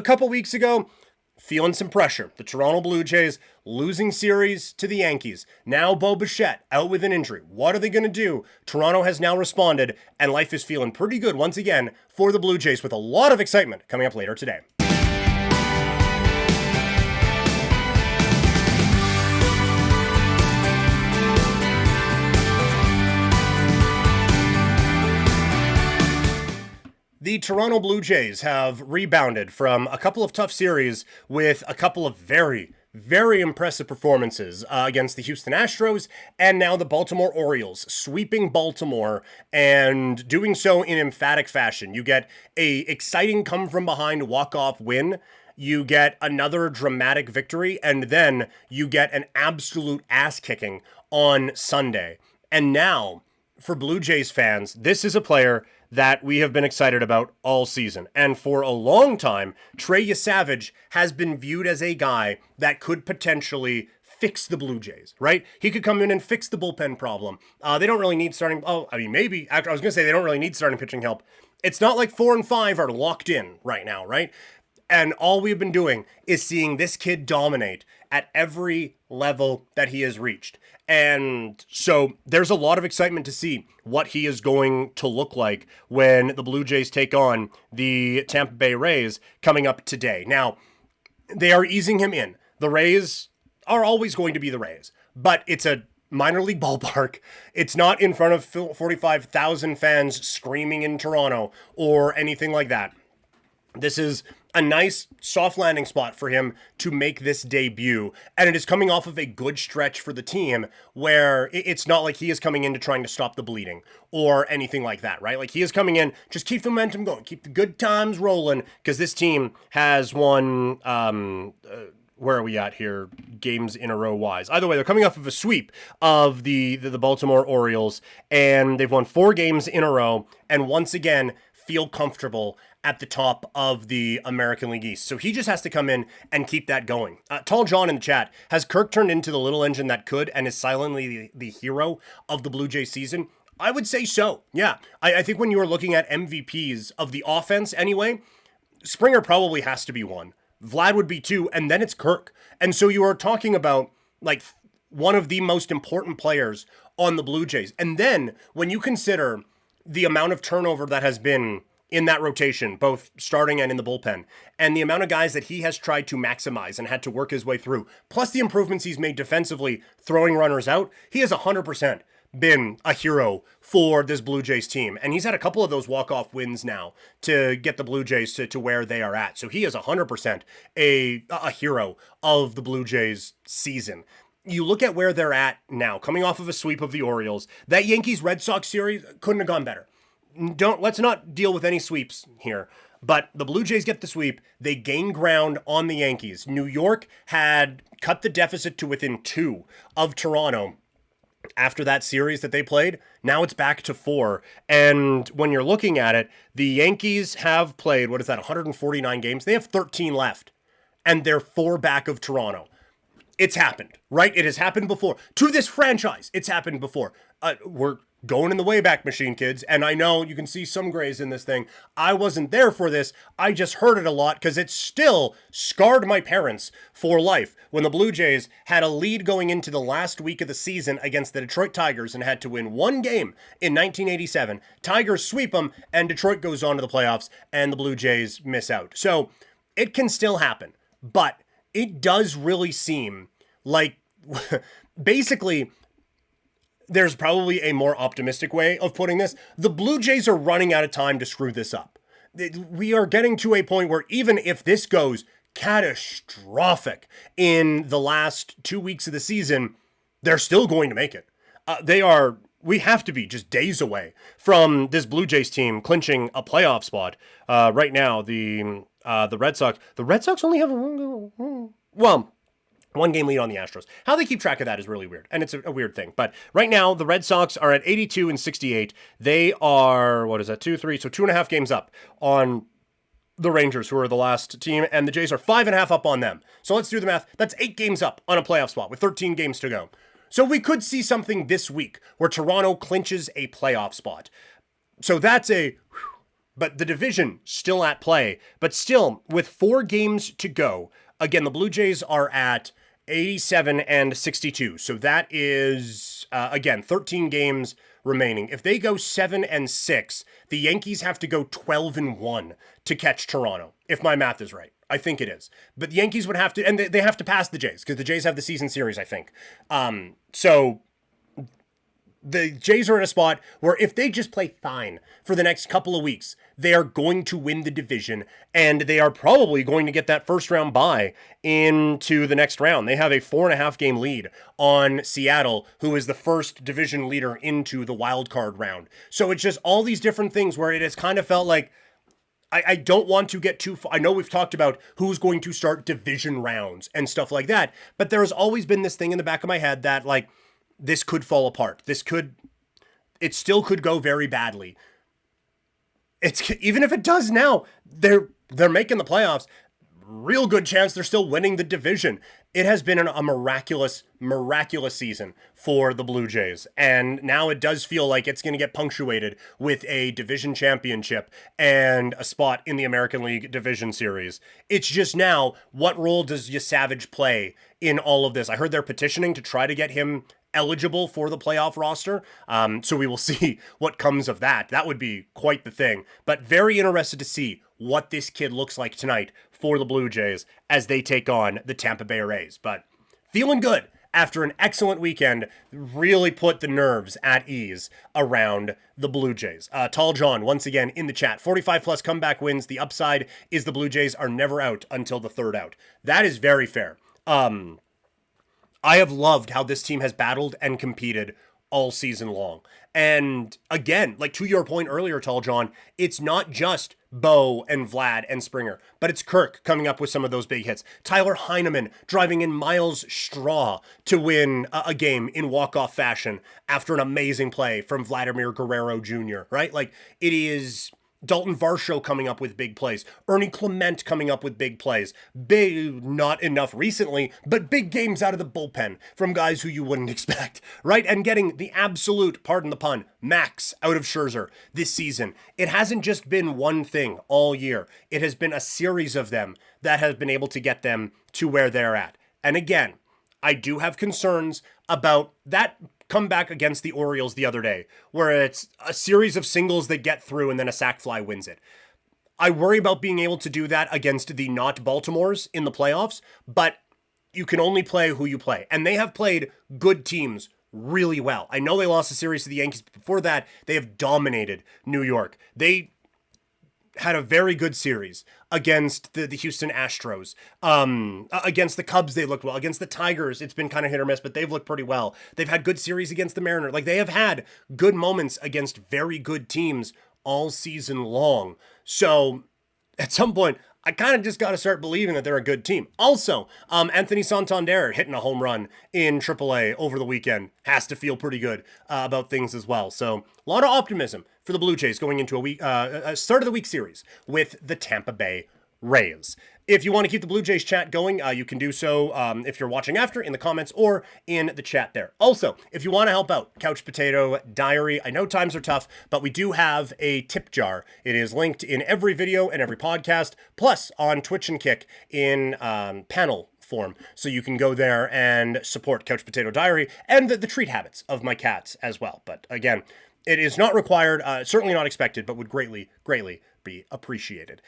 a couple weeks ago, feeling some pressure. The Toronto Blue Jays losing series to the Yankees. Now Bo Bichette out with an injury. What are they going to do? Toronto has now responded, and life is feeling pretty good once again for the Blue Jays with a lot of excitement coming up later today. The Toronto Blue Jays have rebounded from a couple of tough series with a couple of very impressive performances against the Houston Astros and now the Baltimore Orioles, sweeping Baltimore and doing so in emphatic fashion. You get a exciting come-from-behind walk-off win, you get another dramatic victory, and then you get an absolute ass-kicking on Sunday. And now, for Blue Jays fans, this is a player that we have been excited about all season. And for a long time, Trey Yassavage has been viewed as a guy that could potentially fix the Blue Jays, right? He could come in and fix the bullpen problem. They don't really need starting... maybe. I was going to say they don't really need starting pitching help. It's not like 4 and 5 are locked in right now, right? And all we've been doing is seeing this kid dominate at every level that he has reached. And so there's a lot of excitement to see what he is going to look like when the Blue Jays take on the Tampa Bay Rays coming up today. Now, they are easing him in. The Rays are always going to be the Rays, but it's a minor league ballpark. It's not in front of 45,000 fans screaming in Toronto or anything like that. This is a nice soft landing spot for him to make this debut. And it is coming off of a good stretch for the team where it's not like he is coming in to trying to stop the bleeding or anything like that, right? Like he is coming in, just keep the momentum going, keep the good times rolling, because this team has won, where are we at here? Games in a row wise. Either way, they're coming off of a sweep of the Baltimore Orioles, and they've won 4 games in a row, and once again, feel comfortable at the top of the American League East. So he just has to come in and keep that going. Tall John in the chat, has Kirk turned into the little engine that could and is silently the hero of the Blue Jays season? I would say so, yeah. I think when you are looking at MVPs of the offense anyway, Springer probably has to be one. Vlad would be 2, and then it's Kirk. And so you are talking about like one of the most important players on the Blue Jays. And then when you consider the amount of turnover that has been in that rotation, both starting and in the bullpen, and the amount of guys that he has tried to maximize and had to work his way through, plus the improvements he's made defensively, throwing runners out, he has 100% been a hero for this Blue Jays team. And he's had a couple of those walk-off wins now to get the Blue Jays to where they are at. So he is 100% a hero of the Blue Jays season. You look at where they're at now, coming off of a sweep of the Orioles, that Yankees-Red Sox series couldn't have gone better. Let's not deal with any sweeps here, but the Blue Jays get the sweep. They gain ground on the Yankees. New York had cut the deficit to within 2 of Toronto after that series that they played. Now it's back to 4. And when you're looking at it, the Yankees have played, 149 games? They have 13 left, and they're 4 back of Toronto. It's happened, right? It has happened before. To this franchise, it's happened before. We're going in the Wayback Machine, kids. And I know you can see some grays in this thing. I wasn't there for this. I just heard it a lot because it still scarred my parents for life when the Blue Jays had a lead going into the last week of the season against the Detroit Tigers and had to win 1 game in 1987. Tigers sweep them, and Detroit goes on to the playoffs, and the Blue Jays miss out. So it can still happen, but it does really seem like basically there's probably a more optimistic way of putting this. The Blue Jays are running out of time to screw this up. We are getting to a point where even if this goes catastrophic in the last 2 weeks of the season, they're still going to make it. We have to be just days away from this Blue Jays team clinching a playoff spot. Right now, the Red Sox only have one game lead on the Astros. How they keep track of that is really weird, and it's a weird thing. But right now, the Red Sox are at 82 and 68. They are, 2.5 games up on the Rangers, who are the last team, and the Jays are 5.5 up on them. So let's do the math. That's 8 games up on a playoff spot with 13 games to go. So we could see something this week where Toronto clinches a playoff spot. So that's but the division still at play. But still, with 4 games to go, again, the Blue Jays are at 87 and 62. So that is, again, 13 games remaining. If they go 7 and 6, the Yankees have to go 12 and 1 to catch Toronto, if my math is right. I think it is. But the Yankees would have to, and they have to pass the Jays, because the Jays have the season series, I think. So the Jays are in a spot where if they just play fine for the next couple of weeks, they are going to win the division, and they are probably going to get that first round bye into the next round. They have a 4.5 game lead on Seattle, who is the first division leader into the wild card round. So it's just all these different things where it has kind of felt like, I don't want to get too far. I know we've talked about who's going to start division rounds and stuff like that, but there has always been this thing in the back of my head that, like, this could fall apart. It still could go very badly. Even if it does now, they're making the playoffs. Real good chance they're still winning the division. It has been a miraculous season for the Blue Jays. And now it does feel like it's going to get punctuated with a division championship and a spot in the American League Division Series. It's just now, what role does Yassavage play in all of this? I heard they're petitioning to try to get him eligible for the playoff roster. So we will see what comes of that. That would be quite the thing. But very interested to see what this kid looks like tonight for the Blue Jays as they take on the Tampa Bay Rays. But feeling good after an excellent weekend, really put the nerves at ease around the Blue Jays. Tall John, once again, in the chat. 45 plus comeback wins. The upside is the Blue Jays are never out until the third out. That is very fair. I have loved how this team has battled and competed all season long. And again, like to your point earlier, Tall John, it's not just Bo and Vlad and Springer, but it's Kirk coming up with some of those big hits. Tyler Heineman driving in Miles Straw to win a game in walk-off fashion after an amazing play from Vladimir Guerrero Jr., right? Like, it is Dalton Varsho coming up with big plays. Ernie Clement coming up with big plays. Big, not enough recently, but big games out of the bullpen from guys who you wouldn't expect, right? And getting the absolute, pardon the pun, max out of Scherzer this season. It hasn't just been one thing all year. It has been a series of them that has been able to get them to where they're at. And again, I do have concerns about that comeback against the Orioles the other day, where it's a series of singles that get through and then a sac fly wins it. I worry about being able to do that against the not Baltimores in the playoffs, but you can only play who you play. And they have played good teams really well. I know they lost a series to the Yankees, but before that, they have dominated New York. They had a very good series against the Houston Astros. Against the Cubs, they looked well. Against the Tigers, it's been kind of hit or miss, but they've looked pretty well. They've had good series against the Mariners. Like, they have had good moments against very good teams all season long. So at some point, I kind of just got to start believing that they're a good team. Also, Anthony Santander hitting a home run in AAA over the weekend has to feel pretty good about things as well. So a lot of optimism for the Blue Jays going into a start of the week series with the Tampa Bay Rays. If you want to keep the Blue Jays chat going, you can do so if you're watching after in the comments or in the chat there. Also, if you want to help out, Couch Potato Diary. I know times are tough, but we do have a tip jar. It is linked in every video and every podcast, plus on Twitch and Kick in panel form. So you can go there and support Couch Potato Diary and the treat habits of my cats as well. But again, it is not required, certainly not expected, but would greatly, greatly be appreciated.